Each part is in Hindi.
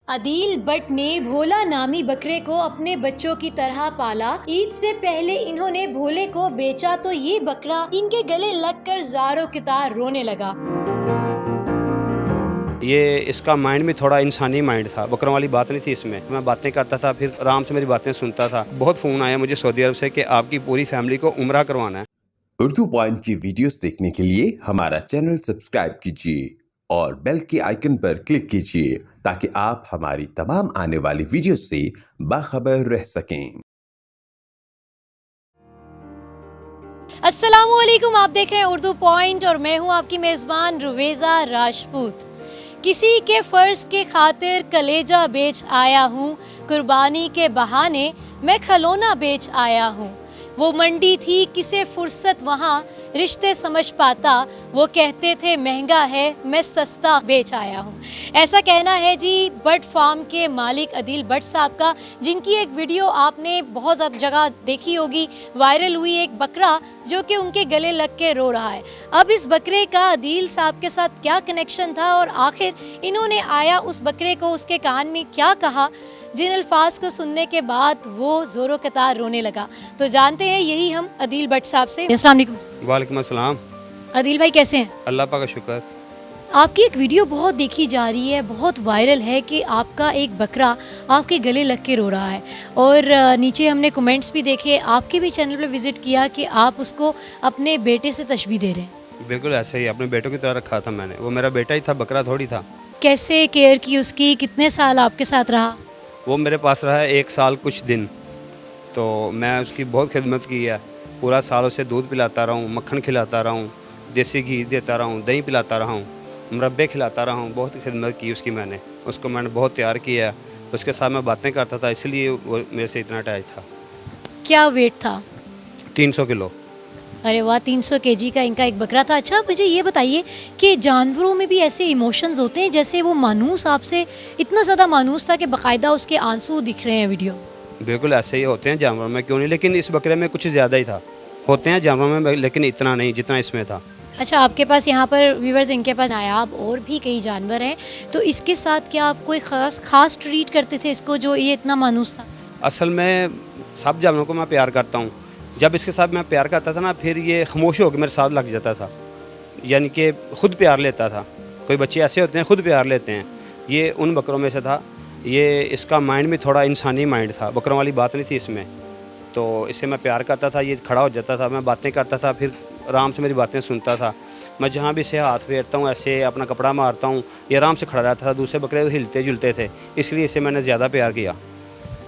अदील बट ने भोला नामी बकरे को अपने बच्चों की तरह पाला। ईद से पहले इन्होंने भोले को बेचा तो ये बकरा इनके गले लगकर ज़ारो कितार रोने लगा। ये इसका माइंड भी थोड़ा इंसानी माइंड था, बकरों वाली बात नहीं थी इसमें। मैं बातें करता था, फिर आराम से मेरी बातें सुनता था। बहुत फ़ोन आया मुझे सऊदी अरब से कि आपकी पूरी फैमिली को उम्रा करवाना है। उर्दू पॉइंट की वीडियोस देखने के लिए हमारा चैनल सब्सक्राइब कीजिए और बेल के आइकन पर क्लिक कीजिए ताकि आप हमारी तमाम आने वाली वीडियो से बाखबर रह सकें। अस्सलामुअलैकुम, आप देख रहे हैं उर्दू पॉइंट और मैं हूं आपकी मेज़बान रुवेज़ा राजपूत। किसी के फ़र्ज़ के खातिर कलेजा बेच आया हूँ, कुर्बानी के बहाने मैं खिलौना बेच आया हूँ। वो मंडी थी किसे फुर्सत वहाँ रिश्ते समझ पाता, वो कहते थे महंगा है मैं सस्ता बेच आया हूँ। ऐसा कहना है जी बट फार्म के मालिक अदील बट साहब का, जिनकी एक वीडियो आपने बहुत ज़्यादा जगह देखी होगी। वायरल हुई एक बकरा जो कि उनके गले लग के रो रहा है। अब इस बकरे का अदील साहब के साथ क्या कनेक्शन था और आखिर इन्होंने आया उस बकरे को उसके कान में क्या कहा, जिन अल्फाज को सुनने के बाद वो ज़ोरो कतार रोने लगा, तो जानते हैं यही हम अदील बट साहब से। अस्सलाम वालेकुम। वालेकुम अस्सलाम। अदील भाई कैसे हैं? अल्लाह पाक का शुक्र। आपकी एक वीडियो बहुत देखी जा रही है, बहुत वायरल है कि आपका एक बकरा आपके गले लग के रो रहा है और नीचे हमने कमेंट्स भी देखे, आपके भी चैनल पर विज़िट किया कि आप उसको अपने बेटे से तशबीह दे रहे हैं। बिल्कुल ऐसे ही अपने बेटों की तरह रखा था मैंने। वो मेरा बेटा ही था, बकरा थोड़ी था। कैसे केयर की उसकी, कितने साल आपके साथ रहा? वो मेरे पास रहा है 1 साल कुछ दिन। तो मैं उसकी बहुत खिदमत की है। पूरा साल उसे दूध पिलाता रहा हूँ, मक्खन खिलाता रहा हूँ, देसी घी देता रहा हूँ, दही पिलाता रहा हूँ, मुरब्बे खिलाता रहा हूँ। बहुत खिदमत की उसकी मैंने। उसको मैंने बहुत तैयार किया है। उसके साथ मैं बातें करता था, इसलिए वो मेरे से इतना अटैच था। क्या वेट था? 300 किलो। अरे वाह, 300 केजी का इनका एक बकरा था। अच्छा मुझे ये बताइए कि जानवरों में भी ऐसे इमोशंस होते हैं, जैसे वो मानूस आपसे इतना ज़्यादा मानूस था कि बाकायदा उसके आंसू दिख रहे हैं वीडियो। बिल्कुल ऐसे ही होते हैं जानवरों में, क्यों नहीं, लेकिन इस बकरे में कुछ ज़्यादा ही था। होते हैं जानवरों में लेकिन इतना नहीं जितना इसमें था। अच्छा, आपके पास यहाँ पर व्यूवर्स इनके पास नायाब और भी कई जानवर हैं, तो इसके साथ क्या आप कोई ख़ास ट्रीट करते थे इसको जो ये इतना मानूस था? असल में सब जानवरों को मैं प्यार करता हूँ। जब इसके साथ मैं प्यार करता था ना, फिर ये खामोश होकर मेरे साथ लग जाता था, यानी कि ख़ुद प्यार लेता था। कोई बच्चे ऐसे होते हैं ख़ुद प्यार लेते हैं, ये उन बकरों में से था। ये इसका माइंड भी थोड़ा इंसानी माइंड था, बकरों वाली बात नहीं थी इसमें। तो इसे मैं प्यार करता था, ये खड़ा हो जाता था, मैं बातें करता था, फिर आराम से मेरी बातें सुनता था। मैं जहाँ भी इसे हाथ फेरता हूँ, ऐसे अपना कपड़ा मारता हूँ, ये आराम से खड़ा रहता था। दूसरे बकरे तो हिलते जुलते थे, इसलिए इसे मैंने ज़्यादा प्यार किया।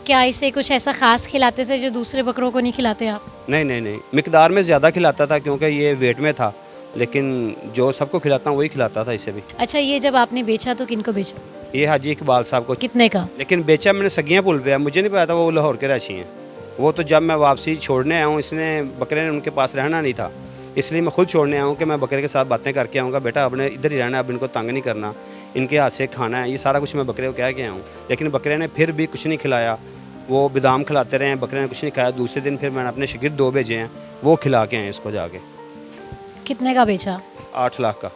क्या इसे कुछ ऐसा ख़ास खिलाते थे जो दूसरे बकरों को नहीं खिलाते आप? नहीं, मिकदार में ज़्यादा खिलाता था क्योंकि ये वेट में था, लेकिन जो सबको खिलाता हूँ वही खिलाता था इसे भी। अच्छा, ये जब आपने बेचा तो किनको बेचा? ये हाजी इकबाल साहब को। कितने का? लेकिन बेचा मैंने सगियाँ पुल पे। मुझे नहीं पता था वो लाहौर के रहशी हैं। वो तो जब मैं वापसी छोड़ने आया हूँ, इसने बकरे ने उनके पास रहना नहीं था, इसलिए मैं खुद छोड़ने आया हूँ कि मैं बकरे के साथ बातें करके आऊँगा। बेटा आपने इधर ही रहना है, अब इनको तंग नहीं करना, इनके हाथ से खाना है, ये सारा कुछ मैं बकरे को कह के आया हूँ। लेकिन बकरे ने फिर भी कुछ नहीं खिलाया। वो बादाम खिलाते रहे, बकरे ने कुछ नहीं खाया। दूसरे दिन फिर मैंने अपने शागिर्द 2 भेजे हैं, वो खिला के आए इसको जाके। कितने का बेचा? 8 लाख का।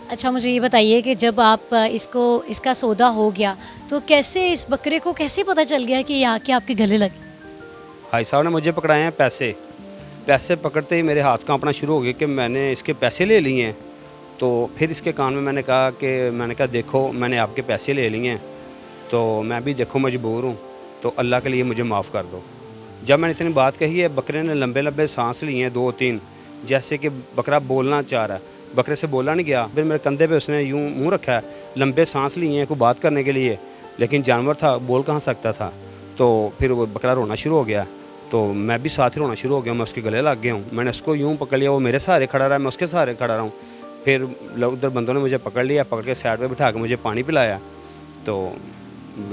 अच्छा मुझे ये बताइए कि जब आप इसका सौदा हो गया तो कैसे इस बकरे को कैसे पता चल गया कि ये आके आपके गले लगे? भाई साहब ने मुझे पकड़ाए हैं पैसे पकड़ते ही मेरे हाथ कांपना शुरू हो गया कि मैंने इसके पैसे ले लिए हैं। तो फिर इसके कान में मैंने कहा देखो मैंने आपके पैसे ले लिए हैं, तो मैं भी देखो मजबूर हूँ, तो अल्लाह के लिए मुझे माफ़ कर दो। जब मैंने इतनी बात कही है, बकरे ने लंबे लंबे सांस लिए हैं 2-3, जैसे कि बकरा बोलना चाह रहा है। बकरे से बोला नहीं गया। फिर मेरे कंधे पे उसने यूँ मुंह रखा है, लंबे सांस लिए हैं कोई बात करने के लिए, लेकिन जानवर था, बोल कहाँ सकता था। तो फिर वो बकरा रोना शुरू हो गया, तो मैं भी साथ ही रोना शुरू हो गया। मैं उसके गले लग गया हूँ। मैंने उसको यूँ पकड़ लिया, वो मेरे सहारे खड़ा रहा, मैं उसके सहारे खड़ा रहा हूँ। फिर उधर बंदों ने मुझे पकड़ लिया, पकड़ के साइड पे बिठा के मुझे पानी पिलाया। तो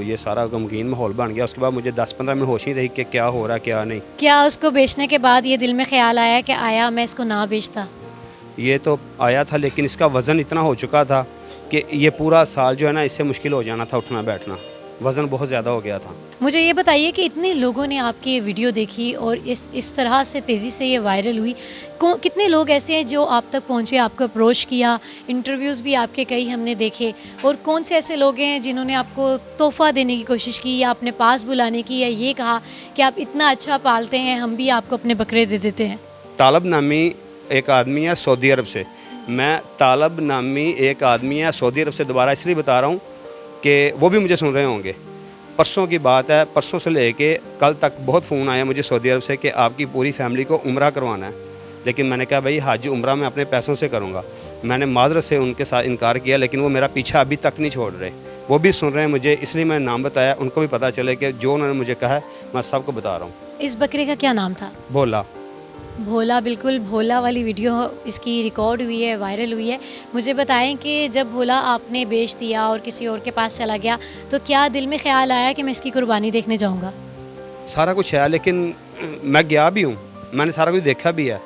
ये सारा गमगीन माहौल बन गया। उसके बाद मुझे 10-15 मिनट होश ही रही कि क्या हो रहा क्या नहीं। क्या उसको बेचने के बाद ये दिल में ख्याल आया कि आया मैं इसको ना बेचता? ये तो आया था, लेकिन इसका वज़न इतना हो चुका था कि ये पूरा साल जो है ना, इससे मुश्किल हो जाना था उठना बैठना। वज़न बहुत ज़्यादा हो गया था। मुझे ये बताइए कि इतने लोगों ने आपकी ये वीडियो देखी और इस तरह से तेज़ी से ये वायरल हुई, कितने लोग ऐसे हैं जो आप तक पहुँचे, आपको अप्रोच किया, इंटरव्यूज़ भी आपके कई हमने देखे, और कौन से ऐसे लोग हैं जिन्होंने आपको तोहफ़ा देने की कोशिश की या अपने पास बुलाने की, या ये कहा कि आप इतना अच्छा पालते हैं, हम भी आपको अपने बकरे दे देते हैं? तालब नामी एक आदमी है सऊदी अरब से। मैं तालब नामी एक आदमी है सऊदी अरब से, दोबारा इसलिए बता रहा हूँ कि वो भी मुझे सुन रहे होंगे। परसों की बात है, परसों से लेके कल तक बहुत फ़ोन आया मुझे सऊदी अरब से कि आपकी पूरी फैमिली को उम्रा करवाना है। लेकिन मैंने कहा भाई हज उम्रा मैं अपने पैसों से करूँगा। मैंने माज़रत से उनके साथ इनकार किया, लेकिन वो मेरा पीछा अभी तक नहीं छोड़ रहे। वो भी सुन रहे हैं मुझे, इसलिए मैंने नाम बताया, उनको भी पता चले कि जो उन्होंने मुझे कहा है मैं सबको बता रहा हूँ। इस बकरे का क्या नाम था? भोला। भोला, बिल्कुल भोला वाली वीडियो इसकी रिकॉर्ड हुई है, वायरल हुई है। मुझे बताएं कि जब भोला आपने बेच दिया और किसी और के पास चला गया, तो क्या दिल में ख्याल आया कि मैं इसकी कुर्बानी देखने जाऊंगा? सारा कुछ है, लेकिन मैं गया भी हूँ, मैंने सारा कुछ देखा भी है,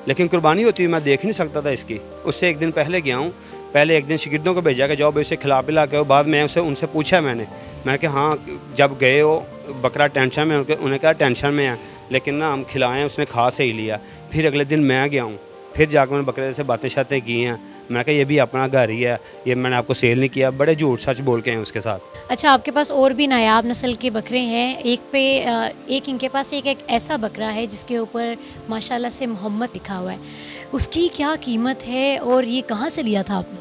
लेकिन कुर्बानी होती हुई मैं देख नहीं सकता था इसकी। उससे एक दिन पहले गया हूँ, पहले एक दिन शागिर्दों को भेजा कि जाओ भाई इसे खिला पिला के, बाद में उनसे पूछा मैंने कहा हाँ जब गए हो बकरा टेंशन में, उन्होंने कहा टेंशन में है, लेकिन ना हम खिलाएं, उसने खा सही लिया। फिर अगले दिन मैं गया हूँ, फिर जाकर मैंने बकरे से बातें शातें की हैं। मैंने कहा ये भी अपना घर ही है, ये मैंने आपको सेल नहीं किया। बड़े झूठ सच बोल के हैं उसके साथ। अच्छा, आपके पास और भी नायाब नस्ल के बकरे हैं। एक इनके पास एक ऐसा बकरा है जिसके ऊपर माशाल्लाह से मोहम्मद लिखा हुआ है। उसकी क्या कीमत है और ये कहाँ से लिया था आपने?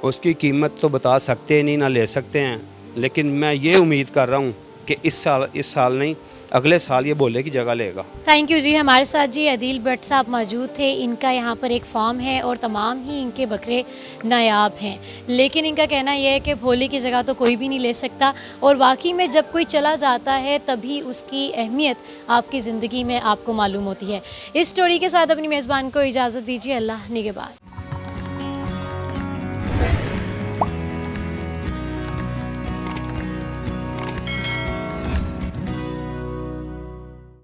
उसकी कीमत तो बता सकते नहीं, ना ले सकते हैं, लेकिन मैं ये उम्मीद कर रहा हूँ कि इस साल नहीं, अगले साल ये भोले की जगह लेगा। थैंक यू जी। हमारे साथ जी अदील भट्ट साहब मौजूद थे। इनका यहाँ पर एक फार्म है और तमाम ही इनके बकरे नायाब हैं, लेकिन इनका कहना यह है कि भोले की जगह तो कोई भी नहीं ले सकता, और वाकई में जब कोई चला जाता है तभी उसकी अहमियत आपकी ज़िंदगी में आपको मालूम होती है। इस स्टोरी के साथ अपनी मेज़बान को इजाज़त दीजिए। अल्लाह निगहबान।